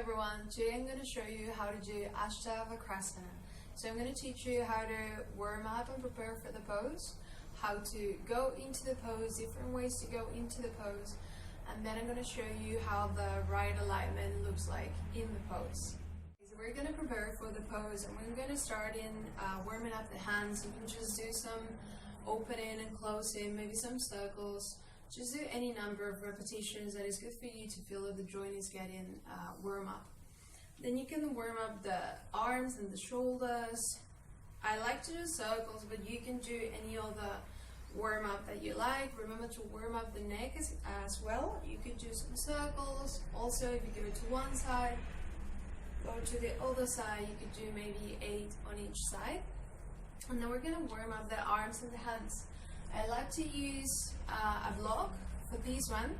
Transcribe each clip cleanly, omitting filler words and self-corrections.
everyone, today I'm going to show you how to do Astavakrasana. So I'm going to teach you how to warm up and prepare for the pose, how to go into the pose, different ways to go into the pose, and then I'm going to show you how the right alignment looks like in the pose. So we're going to prepare for the pose, and we're going to start in warming up the hands. You can just do some opening and closing, maybe some circles. Just do any number of repetitions that is good for you to feel that the joint is getting warm up. Then you can warm up the arms and the shoulders. I like to do circles, but you can do any other warm up that you like. Remember to warm up the neck as well. You could do some circles. Also, if you go to one side, go to the other side, you could do maybe 8 on each side. And then we're going to warm up the arms and the hands. I like to use a block for this one.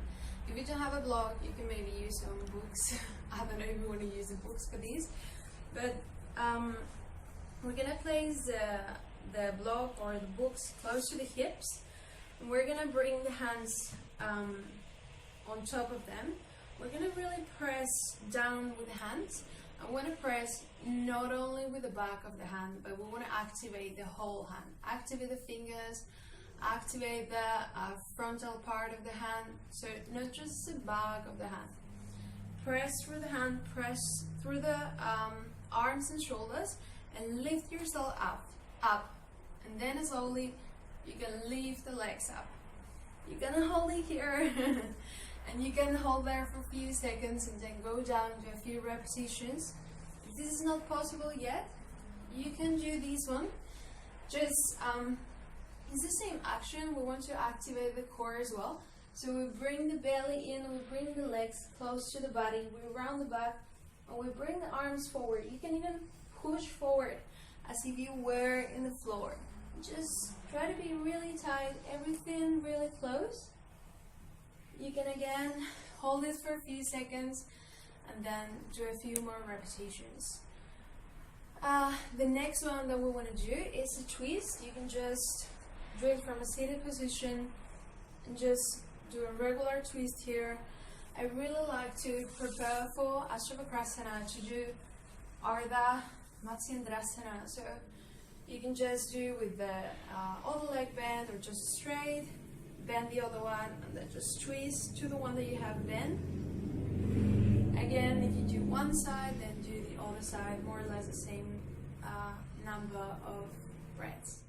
If you don't have a block, you can maybe use some books. I don't know if you want to use the books for these, but we're gonna place the block or the books close to the hips, and we're gonna bring the hands on top of them. We're gonna really press down with the hands. I want to press not only with the back of the hand, but we want to activate the whole hand. Activate the fingers, activate the frontal part of the hand, so not just the back of the hand. Press through the hand, press through the arms and shoulders, and lift yourself up. And then slowly you can lift the legs up. You're gonna hold it here, and you can hold there for a few seconds and then go down to a few repetitions. If this is not possible yet, you can do this one. Just it's the same action. We want to activate the core as well. So we bring the belly in, we bring the legs close to the body, we round the back, and we bring the arms forward. You can even push forward as if you were in the floor. Just try to be really tight, everything really close. You can again hold it for a few seconds and then do a few more repetitions. The next one that we want to do is a twist. You can just do it from a seated position and just do a regular twist here. I really like to prepare for Astavakrasana to do Ardha Matsyendrasana. So you can just do with the other leg bent or just straight, bend the other one, and then just twist to the one that you have bent. Again, if you do one side, then do the other side, more or less the same number of breaths.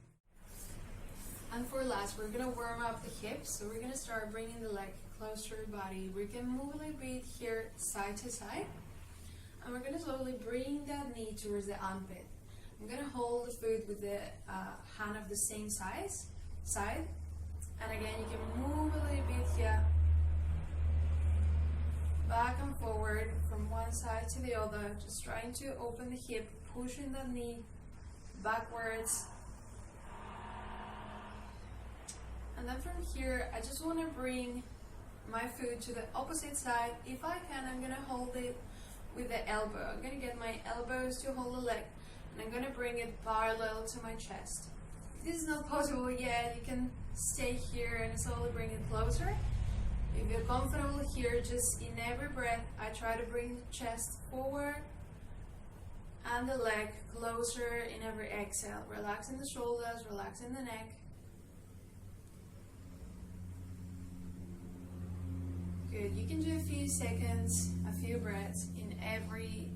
And for last, we're going to warm up the hips. So we're going to start bringing the leg close to your body. We can move a little bit here side to side. And we're going to slowly bring that knee towards the armpit. I'm going to hold the foot with the hand of the same side. And again, you can move a little bit here. Back and forward from one side to the other. Just trying to open the hip, pushing that knee backwards. And then from here, I just want to bring my foot to the opposite side. If I can, I'm going to hold it with the elbow. I'm going to get my elbows to hold the leg, and I'm going to bring it parallel to my chest. If this is not possible yet, you can stay here and slowly bring it closer. If you're comfortable here, just in every breath, I try to bring the chest forward and the leg closer in every exhale. Relaxing the shoulders, relaxing the neck. Good. You can do a few seconds, a few breaths in every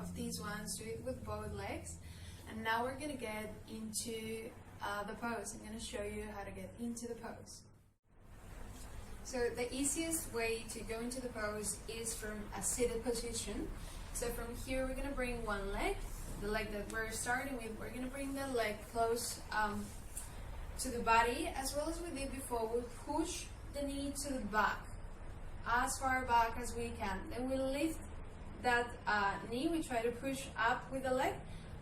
of these ones. Do it with both legs. And now we're going to get into the pose. I'm going to show you how to get into the pose. So the easiest way to go into the pose is from a seated position. So from here, we're going to bring one leg, the leg that we're starting with. We're going to bring the leg close to the body, as well as we did before. We'll push the knee to the back, as far back as we can. Then we lift that knee. We try to push up with the leg.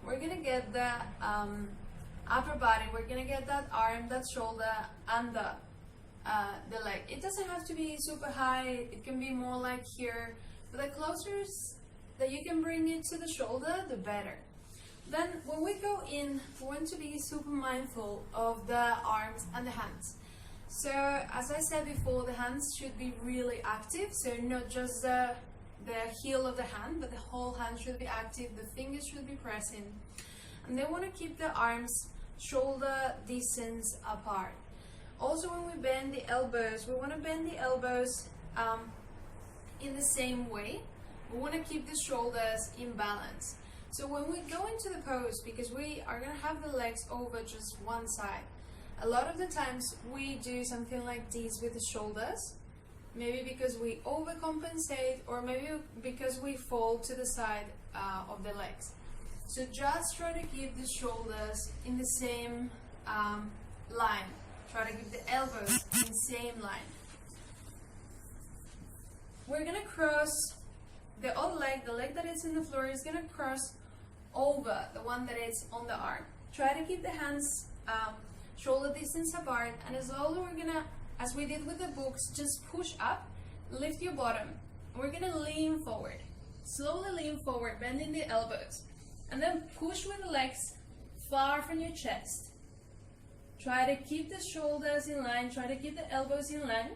We're going to get the upper body. We're going to get that arm, that shoulder, and the leg. It doesn't have to be super high. It can be more like here. But the closer that you can bring it to the shoulder, the better. Then when we go in, we want to be super mindful of the arms and the hands. So as I said before, the hands should be really active, so not just the the heel of the hand, but the whole hand should be active, the fingers should be pressing. And then want to keep the arms shoulder distance apart. Also, when we bend the elbows, we want to bend the elbows in the same way. We want to keep the shoulders in balance. So when we go into the pose, because we are going to have the legs over just one side, a lot of the times we do something like this with the shoulders, maybe because we overcompensate, or maybe because we fall to the side of the legs. So just try to keep the shoulders in the same line. Try to keep the elbows in the same line. We're going to cross the other leg, the leg that is in the floor is going to cross over the one that is on the arm. Try to keep the hands shoulder distance apart, and as slowly we're going to, as we did with the books, just push up, lift your bottom. We're going to lean forward. Slowly lean forward, bending the elbows. And then push with the legs far from your chest. Try to keep the shoulders in line, try to keep the elbows in line.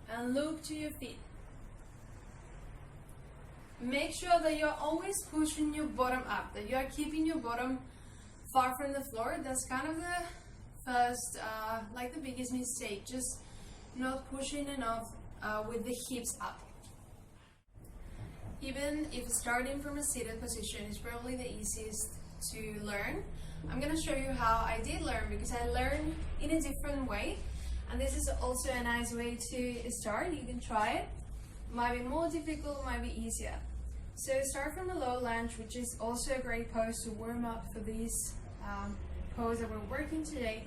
And look to your feet. Make sure that you're always pushing your bottom up, that you are keeping your bottom far from the floor. That's kind of the first, like the biggest mistake, just not pushing enough with the hips up. Even if starting from a seated position is probably the easiest to learn, I'm going to show you how I did learn, because I learned in a different way. And this is also a nice way to start. You can try it. Might be more difficult, might be easier. So start from a low lunge, which is also a great pose to warm up for this pose that we're working today.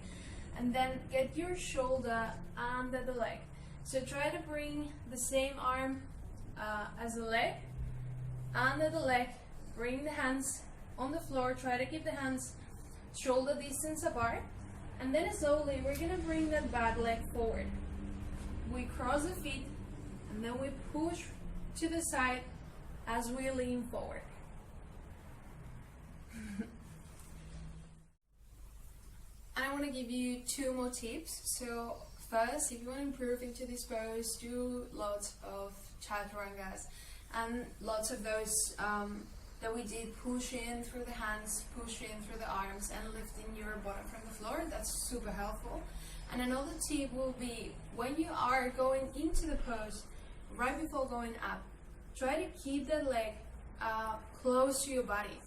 And then get your shoulder under the leg. So try to bring the same arm as the leg, under the leg, bring the hands on the floor, try to keep the hands shoulder distance apart, and then slowly we're going to bring that back leg forward. We cross the feet, and then we push to the side as we lean forward. And I want to give you 2 more tips. So first, if you want to improve into this pose, do lots of chaturangas and lots of those that we did, push in through the hands, push in through the arms, and lifting your bottom from the floor. That's super helpful. And another tip will be, when you are going into the pose, right before going up, try to keep that leg close to your body.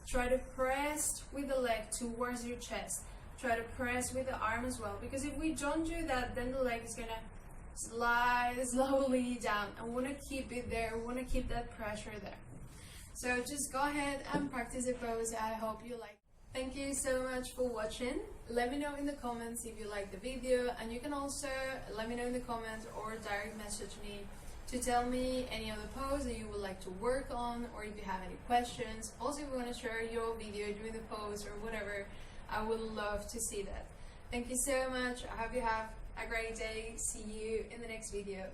Try to press with the leg towards your chest. Try to press with the arm as well, because if we don't do that, then the leg is going to slide slowly down. I want to keep it there. I want to keep that pressure there. So just go ahead and practice the pose. I hope you like it. Thank you so much for watching. Let me know in the comments if you like the video, and you can also let me know in the comments or direct message me to tell me any other pose that you would like to work on, or if you have any questions. Also, if you want to share your video doing the pose or whatever, I would love to see that. Thank you so much. I hope you have a great day. See you in the next video.